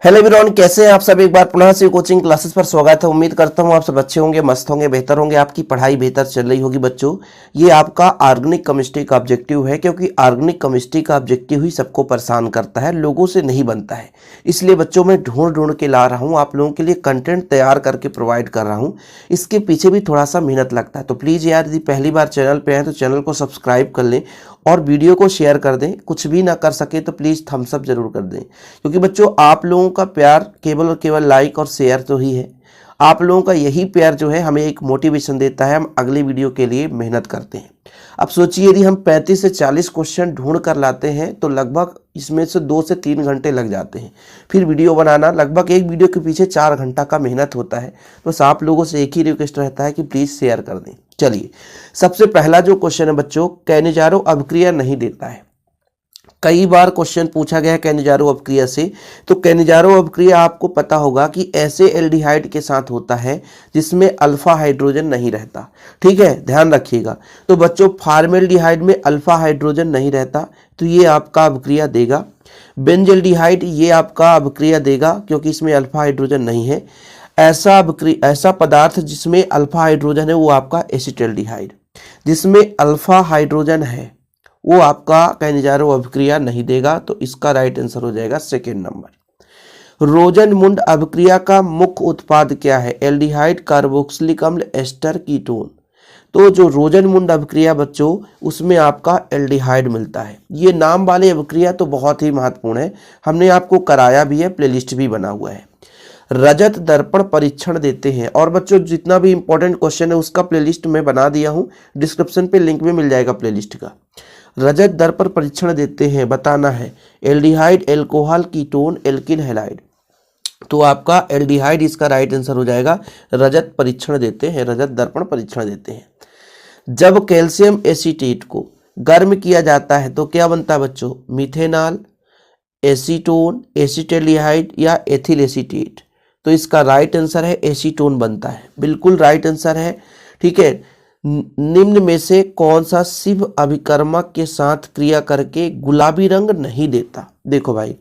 Hello everyone, कैसे हैं आप सब। एक बार पुनः से कोचिंग क्लासेस पर स्वागत है। उम्मीद करता हूं आप सब अच्छे होंगे, मस्त होंगे, बेहतर होंगे, आपकी पढ़ाई बेहतर चल रही होगी। बच्चों, ये आपका ऑर्गेनिक केमिस्ट्री का ऑब्जेक्टिव है, क्योंकि ऑर्गेनिक केमिस्ट्री का ऑब्जेक्टिव ही सबको परेशान करता है, लोगों से नहीं बनता है। इसलिए बच्चों मैं ढूंढ ढूंढ के ला रहा हूँ, आप लोगों के लिए कंटेंट तैयार करके प्रोवाइड कर रहा हूँ। इसके पीछे भी थोड़ा सा मेहनत लगता है, तो प्लीज़ यार, यदि पहली बार चैनल पर आए तो चैनल को सब्सक्राइब कर लें और वीडियो को शेयर कर दें। कुछ भी ना कर सके तो प्लीज़ थम्स अप जरूर कर दें, क्योंकि बच्चों आप लोगों का प्यार केवल और केवल लाइक और शेयर तो ही है। आप लोगों का यही प्यार जो है हमें एक मोटिवेशन देता है, हम अगली वीडियो के लिए मेहनत करते हैं। अब सोचिए, यदि हम 35 से 40 क्वेश्चन ढूंढ कर लाते हैं तो लगभग इसमें से 2 से 3 घंटे लग जाते हैं। फिर वीडियो बनाना, लगभग एक वीडियो के पीछे 4 घंटा का मेहनत होता है। बस आप लोगों से एक ही रिक्वेस्ट रहता है कि प्लीज़ शेयर कर दें। चलिए, सबसे पहला जो क्वेश्चन है बच्चों, कैनिजारो अभिक्रिया नहीं देता है। कई बार क्वेश्चन पूछा गया है कैनिजारो अभिक्रिया से। तो कैनिजारो अभिक्रिया आपको पता होगा कि ऐसे एल्डिहाइड के साथ होता है जिसमें अल्फा हाइड्रोजन नहीं रहता। ठीक है, ध्यान रखिएगा। तो बच्चों, फॉर्मेल्डिहाइड में अल्फा हाइड्रोजन नहीं रहता, तो ये आपका अभिक्रिया देगा। बेंजल्डिहाइड ये आपका अभिक्रिया देगा, क्योंकि इसमें अल्फा हाइड्रोजन नहीं है। ऐसा पदार्थ जिसमें अल्फा हाइड्रोजन है वो आपका एसिटल्डिहाइड। जिसमें अल्फा हाइड्रोजन है वो आपका कैनिजारो अभिक्रिया नहीं देगा, तो इसका राइट आंसर हो जाएगा सेकेंड नंबर। रोजनमुंड अभिक्रिया का मुख्य उत्पाद क्या है? एल्डिहाइड, कार्बोक्सिलिक अम्ल, एस्टर, कीटोन। तो जो रोजनमुंड अभिक्रिया बच्चों, उसमें आपका एल्डिहाइड मिलता है। ये नाम वाले अभिक्रिया तो बहुत ही महत्वपूर्ण है, हमने आपको कराया भी है, प्लेलिस्ट भी बना हुआ है। रजत दर्पण परीक्षण देते हैं। और बच्चों, जितना भी इंपॉर्टेंट क्वेश्चन है उसका प्लेलिस्ट मैं बना दिया हूं, डिस्क्रिप्शन पे लिंक में मिल जाएगा प्लेलिस्ट का। रजत दर्पण परीक्षण देते हैं, बताना है aldehyde, alcohol, ketone, alkene, halide. तो आपका एल्डिहाइड इसका राइट आंसर हो जाएगा। रजत परीक्षण देते हैं, रजत दर्पण परीक्षण देते हैं। जब कैल्शियम एसीटेट को गर्म किया जाता है तो क्या बनता है बच्चों? मिथेनॉल, एसीटोन, एसिटेल्डिहाइड या एथिल एसीटेट। तो इसका राइट आंसर है एसीटोन बनता है, बिल्कुल राइट आंसर है। ठीक है, निम्न में से कौन सा शिव अभिकर्मक के साथ क्रिया करके गुलाबी रंग नहीं देता? देखो भाई,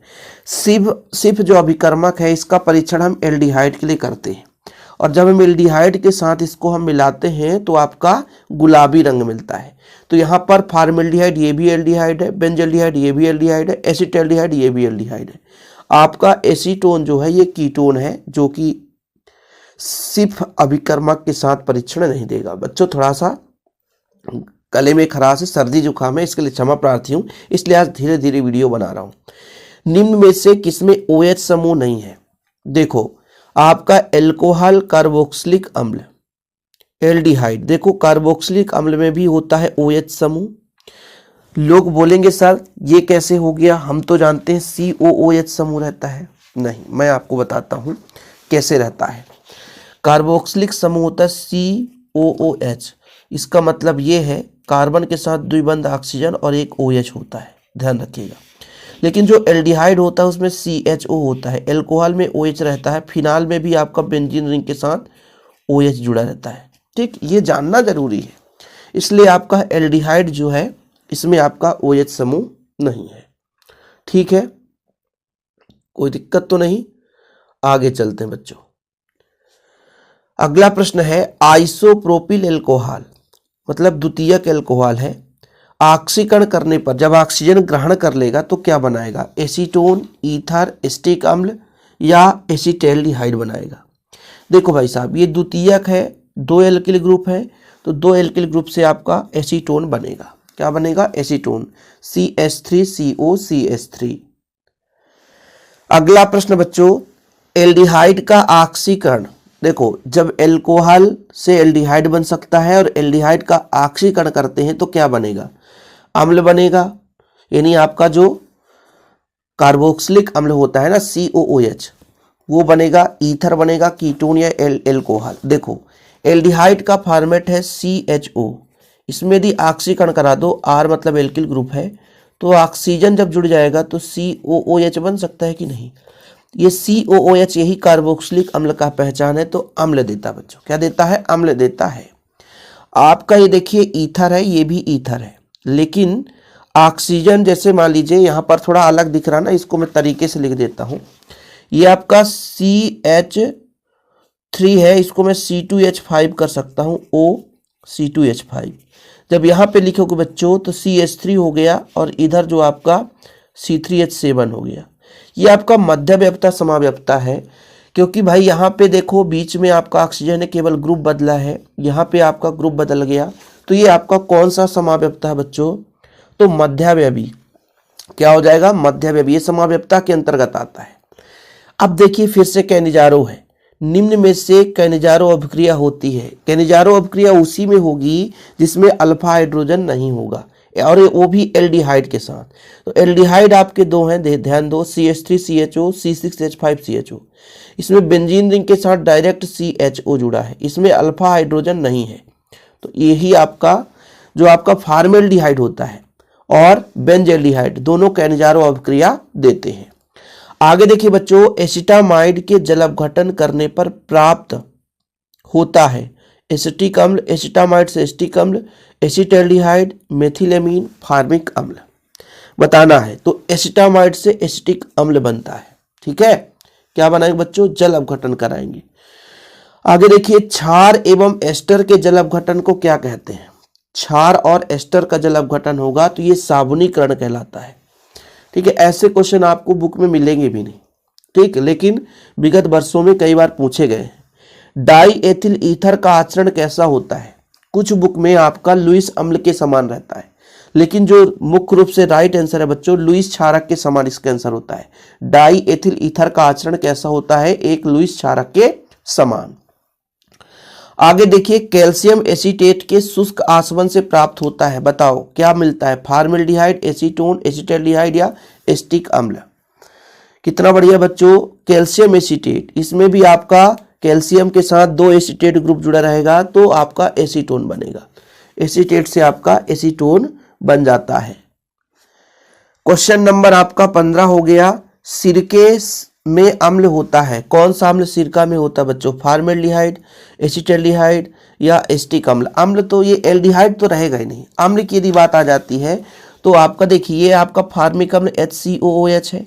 शिव जो अभिकर्मक है इसका परीक्षण हम एल्डिहाइड के लिए करते हैं, और जब हम एल्डिहाइड के साथ इसको हम मिलाते हैं तो आपका गुलाबी रंग मिलता है। तो यहाँ पर फॉर्मेल्डिहाइड ये भी एल्डिहाइड है, बेंजल्डिहाइड ये भी एल्डिहाइड है, एसिटल्डिहाइड ये भी एल्डिहाइड है। आपका एसीटोन जो है ये कीटोन है, जो कि शिव अभिकर्मक के साथ परीक्षण नहीं देगा। बच्चों, थोड़ा सा गले में खराश है, सर्दी जुकाम है, इसके लिए क्षमा प्रार्थी हूँ, इसलिए आज धीरे धीरे वीडियो बना रहा हूँ। निम्न में से किसमें OH समूह नहीं है? देखो, आपका एल्कोहल, कार्बोक्सिलिक अम्ल, एल्डिहाइड। देखो, कार्बोक्सिलिक अम्ल में भी होता है OH समूह। लोग बोलेंगे सर ये कैसे हो गया, हम तो जानते हैं COOH समूह रहता है। नहीं, मैं आपको बताता हूँ कैसे रहता है। कार्बोक्सिलिक समूह होता है COOH। इसका मतलब ये है कार्बन के साथ द्विबंध ऑक्सीजन और एक OH होता है, ध्यान रखिएगा। लेकिन जो एल्डिहाइड होता है उसमें CHO होता है, एल्कोहल में OH रहता है, फिनाल में भी आपका बेंजीन रिंग के साथ OH जुड़ा रहता है। ठीक, ये जानना जरूरी है। इसलिए आपका एल्डिहाइड जो है इसमें आपका OH समूह नहीं है। ठीक है, कोई दिक्कत तो नहीं, आगे चलते हैं बच्चों। अगला प्रश्न है, आइसोप्रोपिल एल्कोहल मतलब द्वितीयक एल्कोहल है, ऑक्सीकरण करने पर जब ऑक्सीजन ग्रहण कर लेगा तो क्या बनाएगा? एसीटोन, ईथर, एसिटिक अम्ल या एसिटेल्डिहाइड बनाएगा। देखो भाई साहब, ये द्वितीयक है, 2 एल्किल ग्रुप है, तो 2 एल्किल ग्रुप से आपका एसीटोन बनेगा। क्या बनेगा? Acetone, CH3COCH3। अगला प्रश्न बच्चों, एल्डिहाइड का ऑक्सीकरण। देखो, जब एल्कोहल से एल्डिहाइड बन सकता है और एल्डिहाइड का ऑक्सीकरण करते हैं तो क्या बनेगा? अम्ल बनेगा, यानी आपका जो कार्बोक्सिलिक अम्ल होता है ना COOH, वो बनेगा, ईथर बनेगा, कीटोन या एल्कोहल। देखो, एल्डिहाइड का फॉर्मेट है CHO, इसमें यदि ऑक्सीकरण करा दो, R मतलब एल्किल ग्रुप है, तो ऑक्सीजन जब जुड़ जाएगा तो COOH बन सकता है कि नहीं? ये COOH यही कार्बोक्सिलिक अम्ल का पहचान है, तो अम्ल देता बच्चों। क्या देता है? अम्ल देता है। आपका ये देखिए ईथर है, ये भी ईथर है, लेकिन ऑक्सीजन जैसे मान लीजिए यहाँ पर थोड़ा अलग दिख रहा ना, इसको मैं तरीके से लिख देता हूँ। ये आपका CH3 है, इसको मैं C2H5 कर सकता हूँ, OC2H5। जब यहाँ पे लिखोगे बच्चों तो CH3 हो गया और इधर जो आपका C3H7 हो गया। ये आपका मध्यव्यवता समाव्यवता है, क्योंकि भाई यहाँ पे देखो बीच में आपका ऑक्सीजन है, केवल ग्रुप बदला है, यहाँ पे आपका ग्रुप बदल गया। तो ये आपका कौन सा समाव्यवता है बच्चों? तो मध्यावयवी। क्या हो जाएगा? मध्यावयवी। ये समाव्यवता के अंतर्गत आता है। अब देखिए फिर से कैनिजारो है। निम्न में से कैनिजारो अभिक्रिया होती है। कैनिजारो अभिक्रिया उसी में होगी जिसमें अल्फा हाइड्रोजन नहीं होगा, और वो भी एल्डिहाइड के साथ। तो एल्डिहाइड आपके दो हैं, ध्यान दो, CH3CHO, C6H5CHO। इसमें बेंजीन रिंग के साथ डायरेक्ट CHO जुड़ा है, इसमें अल्फा हाइड्रोजन नहीं है। तो यही आपका जो आपका फॉर्मेल्डिहाइड होता है और बेंजल्डिहाइड दोनों कैनिजारो अभिक्रिया देते हैं। आगे देखिए बच्चों, एसिटामाइड के जल अपघटन करने पर प्राप्त होता है एसिटिक अम्ल, एसिटामाइड से एसिटिक अम्ल, एसिटल्डिहाइड, मेथिलेमीन, फार्मिक अम्ल बताना है। तो एसिटामाइड से एसिटिक अम्ल बनता है। ठीक है, क्या बनाएंगे बच्चों? जल अपघटन कराएंगे। आगे देखिए, क्षार एवं एस्टर के जल अपघटन को क्या कहते हैं? क्षार और एस्टर का जल अपघटन होगा तो ये साबुनीकरण कहलाता है। ठीक है, ऐसे क्वेश्चन आपको बुक में मिलेंगे भी नहीं, ठीक, लेकिन विगत वर्षों में कई बार पूछे गए हैं। डाई एथिल ईथर का आचरण कैसा होता है? कुछ बुक में आपका लुईस अम्ल के समान रहता है, लेकिन जो मुख्य रूप से राइट आंसर है बच्चों, लुईस क्षारक के समान इसका आंसर होता है। डाई एथिल ईथर का आचरण कैसा होता है? एक लुईस क्षारक के समान। आगे देखिए, कैल्शियम एसीटेट के शुष्क आसवन से प्राप्त होता है, बताओ क्या मिलता है? फॉर्मेल्डिहाइड, एसीटोन, एसिटल्डिहाइड या एसिटिक अम्ल? कितना बढ़िया बच्चों, कैल्शियम एसीटेट। इसमें भी आपका कैल्शियम के साथ 2 एसीटेट ग्रुप जुड़ा रहेगा तो आपका एसीटोन बनेगा। एसीटेट से आपका एसीटोन बन जाता है। क्वेश्चन नंबर आपका 15 हो गया। सिरके में अम्ल होता है, कौन सा अम्ल सिरका में होता है बच्चों? फॉर्मेल्डिहाइड, एसिटल्डिहाइड या एसिटिक अम्ल? अम्ल तो ये एल्डिहाइड तो रहेगा ही नहीं। अम्ल की यदि बात आ जाती है तो आपका देखिए, ये आपका फार्मिक अम्ल HCOOH है,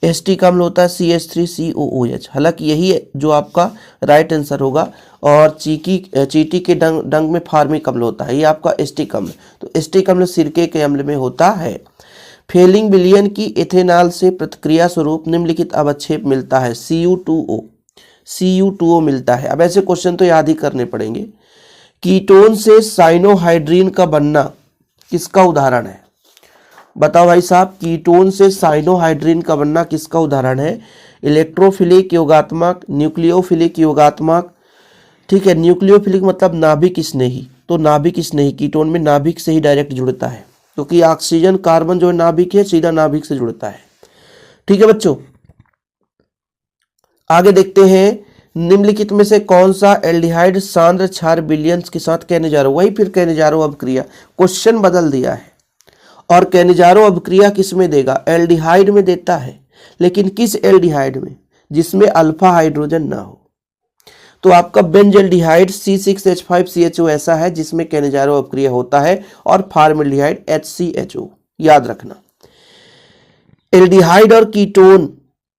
एसिटिक अम्ल होता है CH3COOH। हालांकि यही जो आपका राइट आंसर होगा। और चींटी के डंग में फार्मिक अम्ल होता है, ये आपका एसिटिक अम्ल। तो एसिटिक अम्ल सिरके के अम्ल में होता है। फेलिंग विलयन की एथेनॉल से प्रतिक्रिया स्वरूप निम्नलिखित अवक्षेप मिलता है, CU2O मिलता है। अब ऐसे क्वेश्चन तो याद ही करने पड़ेंगे। कीटोन से साइनोहाइड्रीन का बनना किसका उदाहरण है? बताओ भाई साहब, कीटोन से साइनोहाइड्रीन का बनना किसका उदाहरण है? इलेक्ट्रोफिलिक, योगात्मक, न्यूक्लियोफिलिक, योगात्मक। ठीक है, न्यूक्लियोफिलिक मतलब नाभिक स्नेही। तो नाभिक स्नेही, कीटोन में नाभिक से ही डायरेक्ट जुड़ता है, क्योंकि ऑक्सीजन कार्बन जो है नाभिक है, सीधा नाभिक से जुड़ता है। ठीक है बच्चों, आगे देखते हैं। निम्नलिखित में से कौन सा एल्डिहाइड सांद्र क्षार विलयन के साथ कैनिजारो? वही फिर कैनिजारो अभिक्रिया, क्वेश्चन बदल दिया है। और कैनिजारो अभिक्रिया किस में देगा? एल्डिहाइड में देता है, लेकिन किस एल्डिहाइड में? जिसमें अल्फा हाइड्रोजन ना हो। तो आपका बेंजल्डिहाइड C6H5CHO ऐसा है जिसमें कैनिजारो अभिक्रिया होता है, और फॉर्मेल्डिहाइड HCHO याद रखना। एल्डिहाइड और कीटोन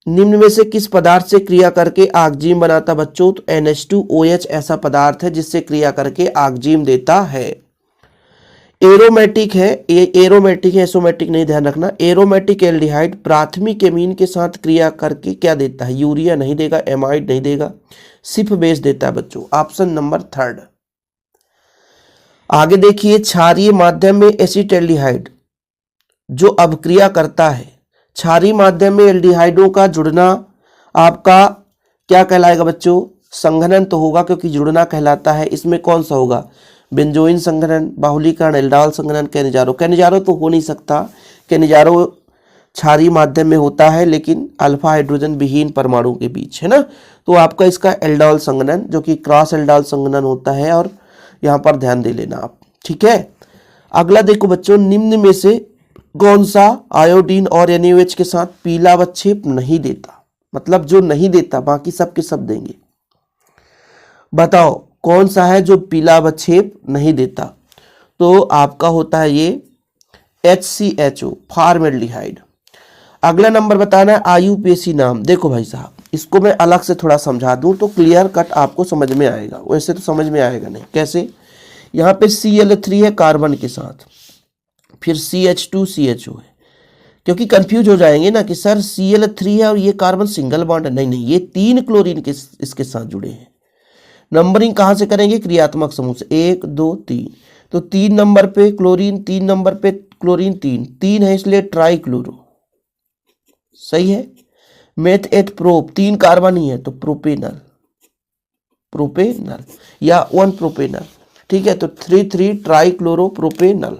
निम्न में से किस पदार्थ से क्रिया करके आक्जीम बनाता बच्चों? तो NH2OH ऐसा पदार्थ है जिससे क्रिया करके आक्जीम देता है। एरोमेटिक है, एरोमेटिक है, एसोमेटिक नहीं, ध्यान रखना। एरोमेटिक एल्डिहाइड प्राथमिक एमीन के साथ क्रिया करके क्या देता है? यूरिया नहीं देगा, एमाइड नहीं देगा, सिर्फ बेस देता है बच्चों। Option number 3। आगे देखिए, क्षारीय माध्यम में एसिटल्डिहाइड जो अभिक्रिया करता है, क्षारीय माध्यम में एल्डिहाइडों का जुड़ना आपका क्या कहलाएगा बच्चों? संघनन तो होगा, क्योंकि जुड़ना कहलाता है। इसमें कौन सा होगा? बेंजोइन संघनन, बाहुलीकरण, एल्डाल संघनन, कैनिजारो? कैनिजारो तो हो नहीं सकता। कैनिजारो क्षारीय माध्यम में होता है, लेकिन अल्फा हाइड्रोजन विहीन परमाणु के बीच, है ना। तो आपका इसका एल्डाल संघनन, जो कि क्रॉस एल्डाल संघनन होता है, और यहाँ पर ध्यान दे लेना आप। ठीक है, अगला देखो बच्चों, निम्न में से कौन सा आयोडीन और NaOH के साथ पीला अवक्षेप नहीं देता? मतलब जो नहीं देता, बाकी सब के सब देंगे। बताओ कौन सा है जो पीला अवक्षेप नहीं देता? तो आपका होता है ये HCHO, फॉर्मेल्डिहाइड। अगला नंबर बताना है आयुपेशी नाम। देखो भाई साहब, इसको मैं अलग से थोड़ा समझा दूं तो क्लियर कट आपको समझ में आएगा, वैसे तो समझ में आएगा नहीं। कैसे? यहाँ पे Cl3 है कार्बन के साथ, फिर CH2CHO है, क्योंकि कंफ्यूज हो जाएंगे ना कि सर Cl3 है और ये कार्बन सिंगल बॉन्ड है। नहीं नहीं, ये 3 क्लोरीन के इसके साथ जुड़े हैं। नंबरिंग कहाँ से करेंगे? क्रियात्मक समूह से, 1 2 3। तो 3 नंबर पे क्लोरीन, 3 नंबर पे क्लोरीन, 3 है इसलिए ट्राई क्लोरो, सही है। मेथ एथ प्रोप, 3 कार्बन ही है तो प्रोपेनल, प्रोपेनल या 1 प्रोपेनल, ठीक है। तो 3 ट्राई क्लोरो प्रोपेनल।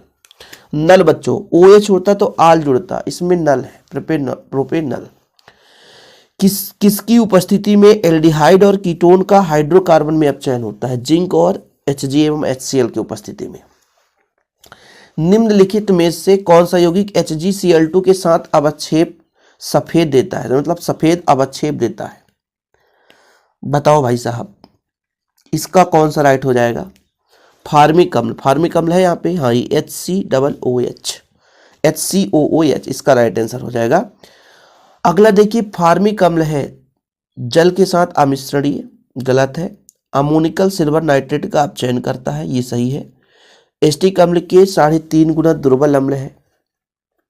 नल बच्चों, OH होता तो आल जुड़ता, इसमें नल है, प्रोपेनल। किसकी उपस्थिति में एल्डिहाइड और कीटोन का हाइड्रोकार्बन में अपचयन होता है? जिंक और Hg एवं HCl की उपस्थिति में। निम्नलिखित में से कौन सा यौगिक HgCl2 के साथ अवक्षेप सफेद देता है, मतलब सफेद अवक्षेप देता है? बताओ भाई साहब, इसका कौन सा राइट हो जाएगा? फार्मिक अम्ल, फार्मिक अम्ल है यहाँ पे, हाँ ये HCOOH इसका राइट आंसर हो जाएगा। अगला देखिए, फार्मिक अम्ल है जल के साथ अमिश्रणीय, गलत है। अमोनिकल सिल्वर नाइट्रेट का अपचयन करता है, ये सही है। एस्टिक अम्ल के 3.5 गुना दुर्बल अम्ल है,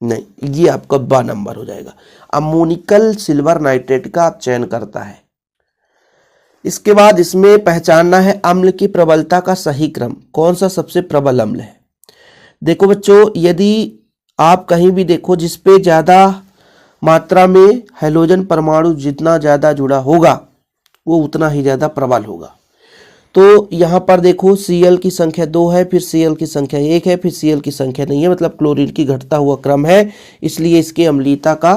नहीं, ये आपका 12 नंबर हो जाएगा। अमोनिकल सिल्वर नाइट्रेट का अपचयन करता है। इसके बाद इसमें पहचानना है अम्ल की प्रबलता का सही क्रम, कौन सा सबसे प्रबल अम्ल है। देखो बच्चों, यदि आप कहीं भी देखो जिसपे ज्यादा मात्रा में हाइड्रोजन परमाणु जितना ज्यादा जुड़ा होगा वो उतना ही ज्यादा प्रबल होगा। तो यहाँ पर देखो Cl की संख्या 2 है, फिर Cl की संख्या 1 है, फिर Cl की संख्या नहीं है, मतलब क्लोरीन की घटता हुआ क्रम है, इसलिए इसके अम्लीयता का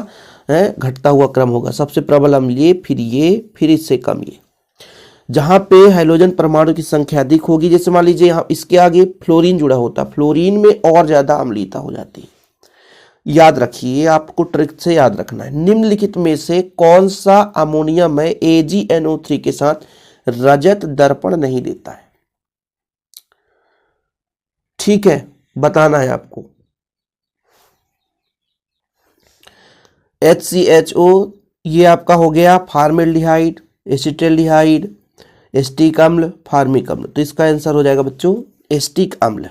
घटता हुआ क्रम होगा। सबसे प्रबल अम्ल ये, फिर इससे कम ये। जहाँ पे हाइड्रोजन परमाणु की संख्या अधिक होगी, जैसे मान लीजिए यहाँ इसके आगे फ्लोरीन जुड़ा होता, फ्लोरीन में और ज्यादा अम्लीयता हो जाती है। याद रखिए, आपको ट्रिक से याद रखना है। निम्नलिखित में से कौन सा अमोनियम है AgNO3 के साथ रजत दर्पण नहीं देता है? ठीक है, बताना है आपको। HCHO ये आपका हो गया फार्मेल्डिहाइड, एसिटाल्डिहाइड, एस्टिक अम्ल, फार्मिक अम्ल। तो इसका आंसर हो जाएगा बच्चों एस्टिक अम्ल।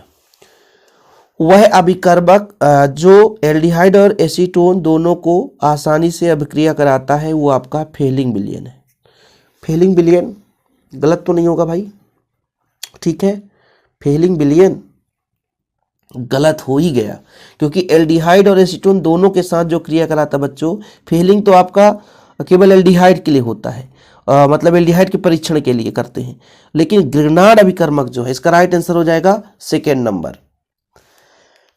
वह अभिकर्मक जो एल्डिहाइड और एसीटोन दोनों को आसानी से अभिक्रिया कराता है वो आपका फेलिंग विलयन है। फेलिंग विलयन गलत तो नहीं होगा भाई, ठीक है। फेलिंग विलयन गलत हो ही गया, क्योंकि एल्डिहाइड और एसीटोन दोनों के साथ जो क्रिया कराता बच्चों, फेलिंग तो आपका केवल एल्डिहाइड के लिए होता है, मतलब एल्डिहाइड के परीक्षण के लिए करते हैं। लेकिन ग्रिग्नार्ड अभिकर्मक जो है, इसका राइट आंसर हो जाएगा सेकेंड नंबर,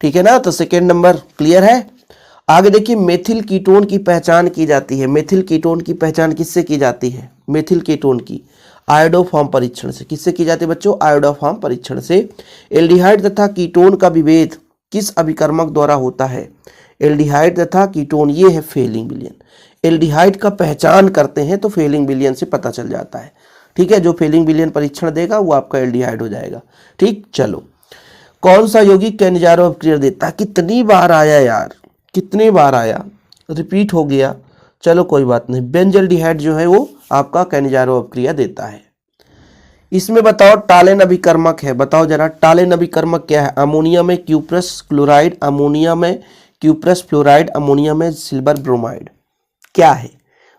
ठीक है ना। तो सेकेंड नंबर क्लियर है। आगे देखिए, मेथिल कीटोन की पहचान की जाती है। मेथिल कीटोन की पहचान किससे की जाती है? मेथिल कीटोन की आयोडोफॉर्म परीक्षण से। किससे की जाती है बच्चों? आयोडोफॉर्म परीक्षण से। एल्डिहाइड तथा कीटोन का विभेद किस अभिकर्मक द्वारा होता है? एल्डिहाइड तथा कीटोन, ये है फेलिंग विलयन। एल्डिहाइड का पहचान करते हैं तो फेलिंग विलयन से पता चल जाता है, ठीक है। जो फेलिंग विलयन परीक्षण देगा वो आपका एल्डिहाइड हो जाएगा, ठीक। चलो, कौन सा यौगिक कैनिजारो अभिक्रिया देता है? कितनी बार आया यार, कितनी बार आया, रिपीट हो गया, चलो कोई बात नहीं। बेंजल्डिहाइड जो है वो आपका कैनिजारो अभिक्रिया देता है। इसमें बताओ टालेन अभिकर्मक है, बताओ जरा टालेन अभिकर्मक क्या है? अमोनिया में क्यूप्रस क्लोराइड, अमोनिया में क्यूप्रस फ्लोराइड, अमोनिया में सिल्वर ब्रोमाइड, क्या है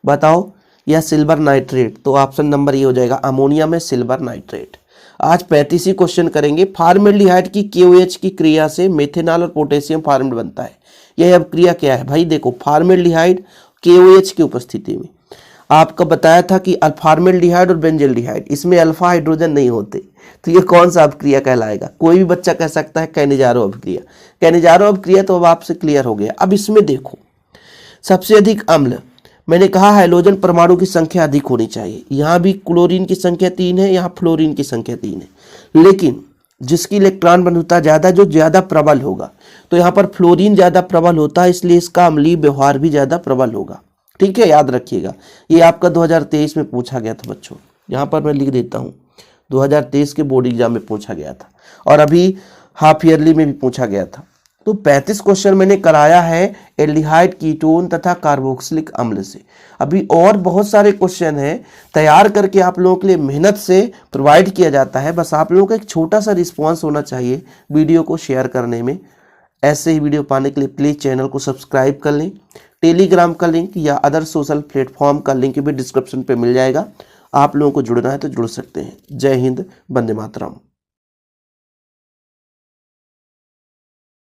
बताओ? या सिल्वर नाइट्रेट। तो ऑप्शन नंबर ये हो जाएगा, अमोनिया में सिल्वर नाइट्रेट। आज 35 क्वेश्चन करेंगे। फार्मेल्डिहाइड की KOH की क्रिया से मेथेनॉल और पोटेशियम फार्मेट बनता है। यह अभिक्रिया क्या है भाई? देखो, फार्मेल्डिहाइड KOH की उपस्थिति में आपको बताया था कि फार्मेल्डिहाइड और बेंजल्डिहाइड, इसमें अल्फा हाइड्रोजन नहीं होते, तो ये कौन सा अभिक्रिया कहलाएगा? कोई भी बच्चा कह सकता है कैनिजारो अभिक्रिया। कैनिजारो अभिक्रिया तो अब आपसे क्लियर हो गया। अब इसमें देखो, सबसे अधिक अम्ल, मैंने कहा हाइड्रोजन परमाणु की संख्या अधिक होनी चाहिए। यहाँ भी क्लोरीन की संख्या 3 है, यहाँ फ्लोरीन की संख्या 3 है, लेकिन जिसकी इलेक्ट्रॉन बंधुता ज्यादा, जो ज्यादा प्रबल होगा, तो यहाँ पर फ्लोरीन ज्यादा प्रबल होता है, इसलिए इसका अम्लीय व्यवहार भी ज्यादा प्रबल होगा, ठीक है। याद रखिएगा, ये आपका 2023 में पूछा गया था बच्चों, यहाँ पर मैं लिख देता हूँ, 2023 के बोर्ड एग्जाम में पूछा गया था, और अभी हाफ ईयरली में भी पूछा गया था। तो 35 क्वेश्चन मैंने कराया है एल्डिहाइड, कीटोन तथा कार्बोक्सिलिक अम्ल से। अभी और बहुत सारे क्वेश्चन हैं तैयार करके आप लोगों के लिए मेहनत से प्रोवाइड किया जाता है। बस आप लोगों का एक छोटा सा रिस्पॉन्स होना चाहिए वीडियो को शेयर करने में। ऐसे ही वीडियो पाने के लिए प्लीज़ चैनल को सब्सक्राइब कर लें। टेलीग्राम का लिंक या अदर सोशल प्लेटफॉर्म का लिंक भी डिस्क्रिप्शन पे मिल जाएगा। आप लोगों को जुड़ना है तो जुड़ सकते हैं। जय हिंद, वंदे मातरम।